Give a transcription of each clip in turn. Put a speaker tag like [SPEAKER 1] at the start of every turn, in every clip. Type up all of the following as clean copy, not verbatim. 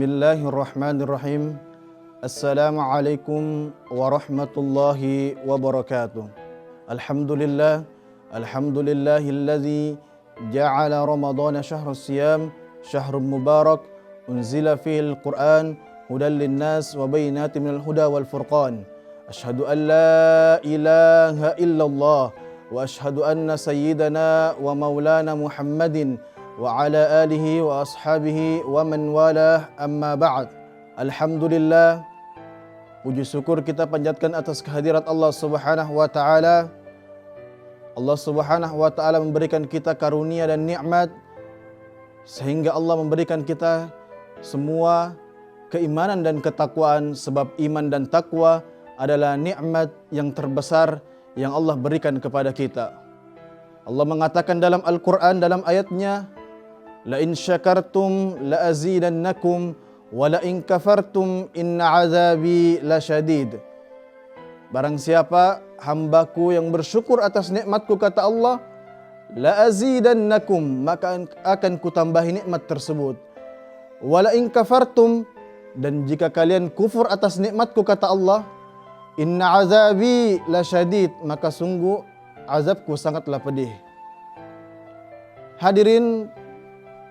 [SPEAKER 1] Bismillahirrahmanirrahim. Assalamualaikum warahmatullahi wabarakatuh. Alhamdulillahilladzi ja'ala Ramadhana syahrus siyam syahrun mubarak unzila fihil Qur'an hudan linnas wa bayyinatin minal huda wal furqan. Asyhadu an la ilaha illallah wa asyhadu anna sayyidana wa maulana Muhammadin wa ala alihi wa ashabihi wa man walah, amma ba'd. Alhamdulillah, puji syukur kita panjatkan atas kehadirat Allah Subhanahu wa taala. Allah Subhanahu wa taala memberikan kita karunia dan nikmat sehingga Allah memberikan kita semua keimanan dan ketakwaan, sebab iman dan takwa adalah nikmat yang terbesar yang Allah berikan kepada kita. Allah mengatakan dalam Al-Qur'an dalam ayatnya, la in syakartum la azidannakum wa la in kafartum inna azabi lasyadid. Barang siapa hambaku yang bersyukur atas nikmatku, kata Allah, la azidannakum, maka akan kutambahi nikmat tersebut. Wa la in kafartum, dan jika kalian kufur atas nikmatku, kata Allah, inna azabi lasyadid, maka sungguh azabku sangatlah pedih. Hadirin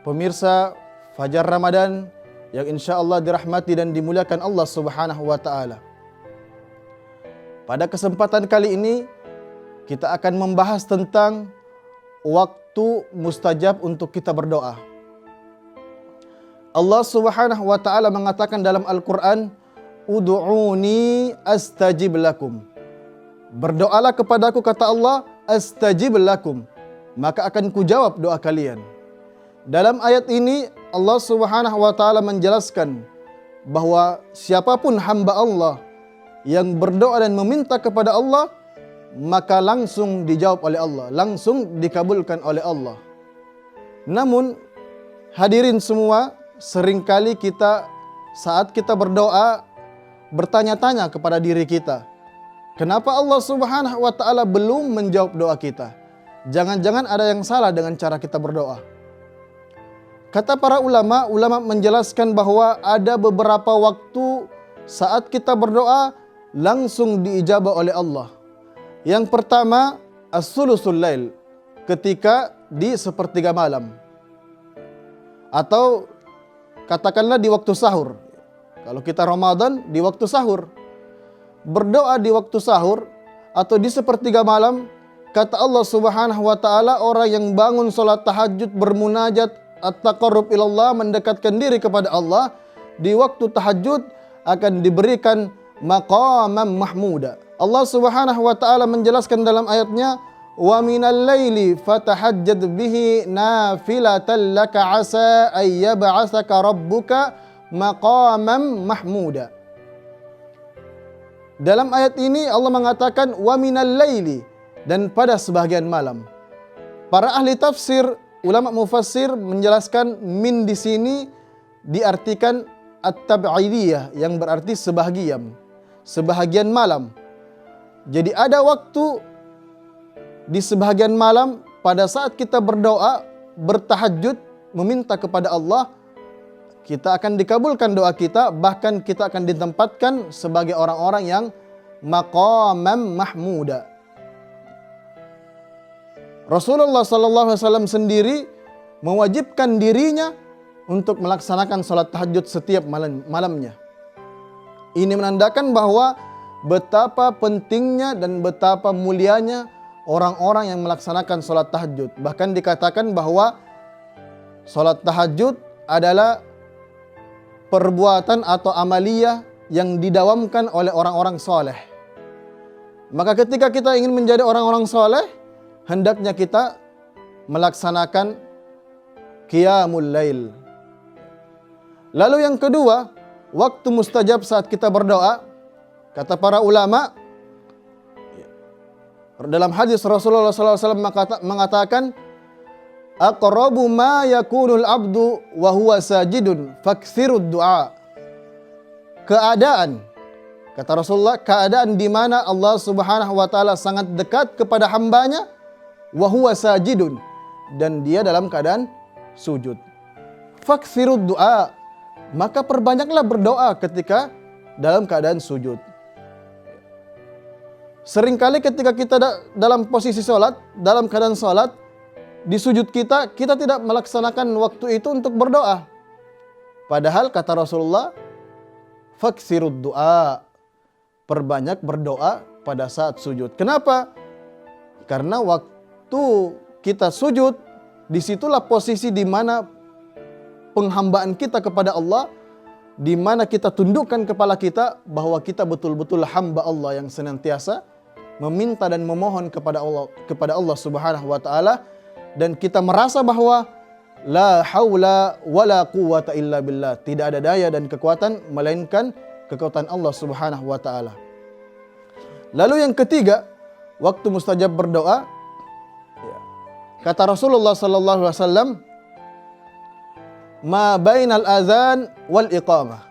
[SPEAKER 1] pemirsa Fajar Ramadan yang insya Allah dirahmati dan dimuliakan Allah Subhanahu wa ta'ala. Pada kesempatan kali ini kita akan membahas tentang waktu mustajab untuk kita berdoa. Allah Subhanahu wa ta'ala mengatakan dalam Al-Quran, Udu'uni astajib lakum. Berdoalah kepadaku, kata Allah, astajib lakum, maka akan kujawab doa kalian. Dalam ayat ini Allah Subhanahu wa taala menjelaskan bahwa siapapun hamba Allah yang berdoa dan meminta kepada Allah, maka langsung dijawab oleh Allah, langsung dikabulkan oleh Allah. Namun hadirin semua, seringkali kita saat kita berdoa bertanya-tanya kepada diri kita, kenapa Allah Subhanahu wa taala belum menjawab doa kita? Jangan-jangan ada yang salah dengan cara kita berdoa. Kata para ulama menjelaskan bahwa ada beberapa waktu saat kita berdoa langsung diijabah oleh Allah. Yang pertama, as-sulusul lail, ketika di sepertiga malam. Atau katakanlah di waktu sahur. Kalau kita Ramadan, di waktu sahur. Berdoa di waktu sahur atau di sepertiga malam, kata Allah Subhanahu wa taala, orang yang bangun salat tahajud bermunajat at-taqarrub ilallah, mendekatkan diri kepada Allah di waktu tahajud, akan diberikan maqaman mahmuda. Allah Subhanahu wa taala menjelaskan dalam ayatnya, wa minal laili fatahajjad bihi nafilatan laka asa ay yab'atsaka rabbuka maqaman mahmuda. Dalam ayat ini Allah mengatakan wa minal laili, dan pada sebagian malam. Para ahli tafsir, ulama mufassir menjelaskan min di sini diartikan at-tab'idiyah, yang berarti sebahagian malam. Jadi ada waktu di sebahagian malam pada saat kita berdoa, bertahajud, meminta kepada Allah, kita akan dikabulkan doa kita, bahkan kita akan ditempatkan sebagai orang-orang yang maqaman mahmuda. Rasulullah SAW sendiri mewajibkan dirinya untuk melaksanakan salat tahajud setiap malamnya. Ini menandakan bahwa betapa pentingnya dan betapa mulianya orang-orang yang melaksanakan salat tahajud. Bahkan dikatakan bahwa salat tahajud adalah perbuatan atau amaliyah yang didawamkan oleh orang-orang soleh. Maka ketika kita ingin menjadi orang-orang soleh, hendaknya kita melaksanakan qiyamul lail. Lalu yang kedua, waktu mustajab saat kita berdoa, kata para ulama, dalam hadis Rasulullah SAW mengatakan, aqrabu ma yakunul abdu wa huwa sajidun faktsirud du'a. Keadaan, kata Rasulullah, keadaan di mana Allah Subhanahu wa taala sangat dekat kepada hambanya, wa huwa sajidun, dan dia dalam keadaan sujud. Faktsirud du'a, maka perbanyaklah berdoa ketika dalam keadaan sujud. Seringkali ketika kita dalam posisi sholat, dalam keadaan sholat, di sujud kita tidak melaksanakan waktu itu untuk berdoa. Padahal kata Rasulullah, faksirud doa, perbanyak berdoa pada saat sujud. Kenapa? Karena waktu kita sujud, disitulah posisi di mana penghambaan kita kepada Allah, di mana kita tundukkan kepala kita bahwa kita betul-betul hamba Allah yang senantiasa meminta dan memohon kepada Allah Subhanahu wa taala, dan kita merasa bahwa la haula wala quwwata illa billah, tidak ada daya dan kekuatan melainkan kekuatan Allah Subhanahu wa taala. Lalu yang ketiga, waktu mustajab berdoa, kata Rasulullah sallallahu alaihi wasallam, ma bainal azan wal iqamah,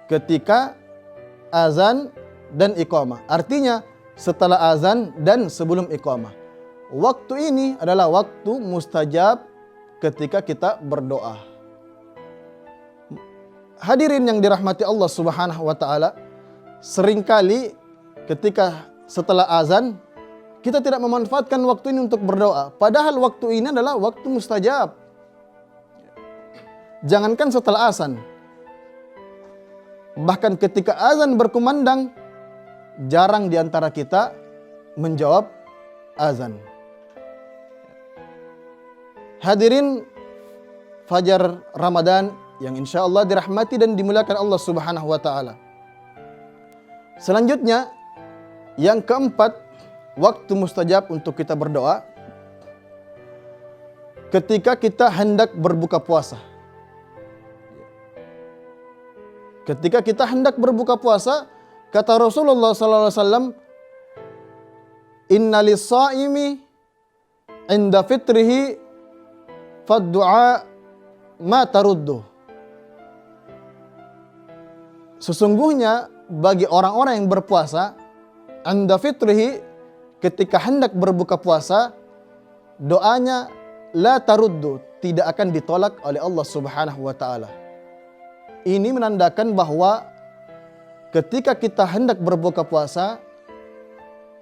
[SPEAKER 1] ketika azan dan iqamah. Artinya setelah azan dan sebelum iqamah. Waktu ini adalah waktu mustajab ketika kita berdoa. Hadirin yang dirahmati Allah Subhanahu wa taala, seringkali ketika setelah azan kita tidak memanfaatkan waktu ini untuk berdoa, padahal waktu ini adalah waktu mustajab. Jangankan setelah azan, bahkan ketika azan berkumandang, jarang di antara kita menjawab azan. Hadirin Fajar Ramadan yang insya Allah dirahmati dan dimuliakan Allah Subhanahu wa taala. Selanjutnya, yang keempat, waktu mustajab untuk kita berdoa ketika kita hendak berbuka puasa. Ketika kita hendak berbuka puasa, kata Rasulullah sallallahu alaihi wasallam, "Inna lis-shaimi 'inda fitrihi fad-du'a ma taruddu." Sesungguhnya bagi orang-orang yang berpuasa, 'inda fitrihi, ketika hendak berbuka puasa, doanya la taruddu, tidak akan ditolak oleh Allah Subhanahu wa taala. Ini menandakan bahwa ketika kita hendak berbuka puasa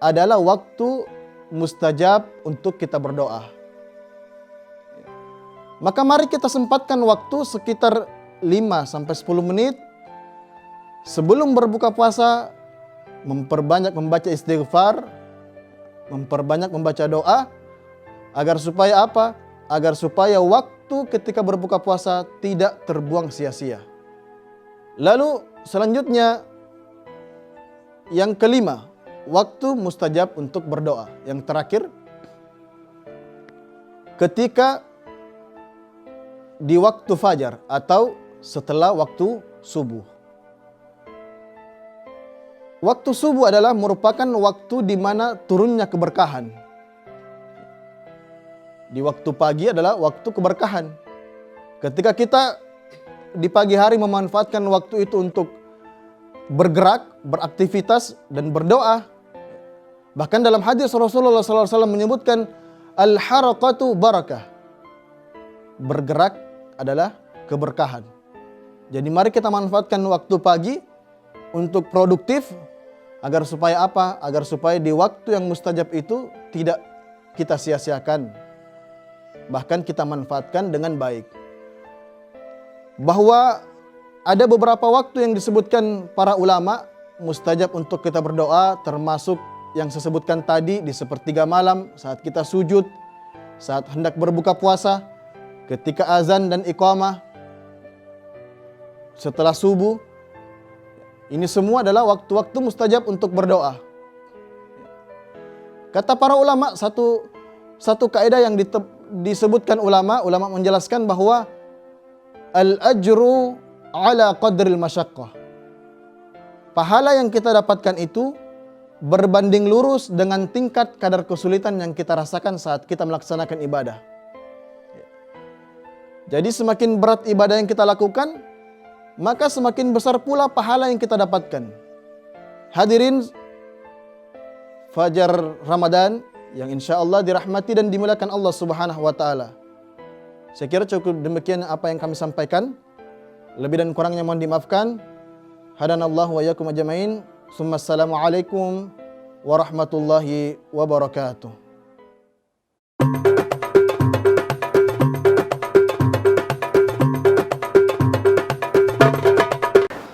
[SPEAKER 1] adalah waktu mustajab untuk kita berdoa. Maka mari kita sempatkan waktu sekitar 5-10 menit sebelum berbuka puasa, memperbanyak membaca istighfar, memperbanyak membaca doa, agar supaya apa? Agar supaya waktu ketika berbuka puasa tidak terbuang sia-sia. Lalu selanjutnya, yang kelima, waktu mustajab untuk berdoa. Yang terakhir, ketika di waktu fajar atau setelah waktu subuh. Waktu subuh adalah merupakan waktu di mana turunnya keberkahan. Di waktu pagi adalah waktu keberkahan. Ketika kita di pagi hari memanfaatkan waktu itu untuk bergerak, beraktivitas, dan berdoa. Bahkan dalam hadis Rasulullah SAW menyebutkan al-harakatu barakah. Bergerak adalah keberkahan. Jadi mari kita manfaatkan waktu pagi untuk produktif, agar supaya apa? Agar supaya di waktu yang mustajab itu tidak kita sia-siakan, bahkan kita manfaatkan dengan baik. Bahwa ada beberapa waktu yang disebutkan para ulama mustajab untuk kita berdoa, termasuk yang saya sebutkan tadi di sepertiga malam, saat kita sujud, saat hendak berbuka puasa, ketika azan dan iqamah, setelah subuh. Ini semua adalah waktu-waktu mustajab untuk berdoa. Kata para ulama, satu kaidah yang disebutkan ulama menjelaskan bahwa al-ajru ala qadril masyaqqah. Pahala yang kita dapatkan itu berbanding lurus dengan tingkat kadar kesulitan yang kita rasakan saat kita melaksanakan ibadah. Jadi semakin berat ibadah yang kita lakukan, maka semakin besar pula pahala yang kita dapatkan. Hadirin Fajar Ramadan yang insya Allah dirahmati dan dimuliakan Allah Subhanahu wa taala. Saya kira cukup demikian apa yang kami sampaikan. Lebih dan kurangnya mohon dimaafkan. Hadanallahu wa iyyakum ajmain. Assalamualaikum warahmatullahi wabarakatuh.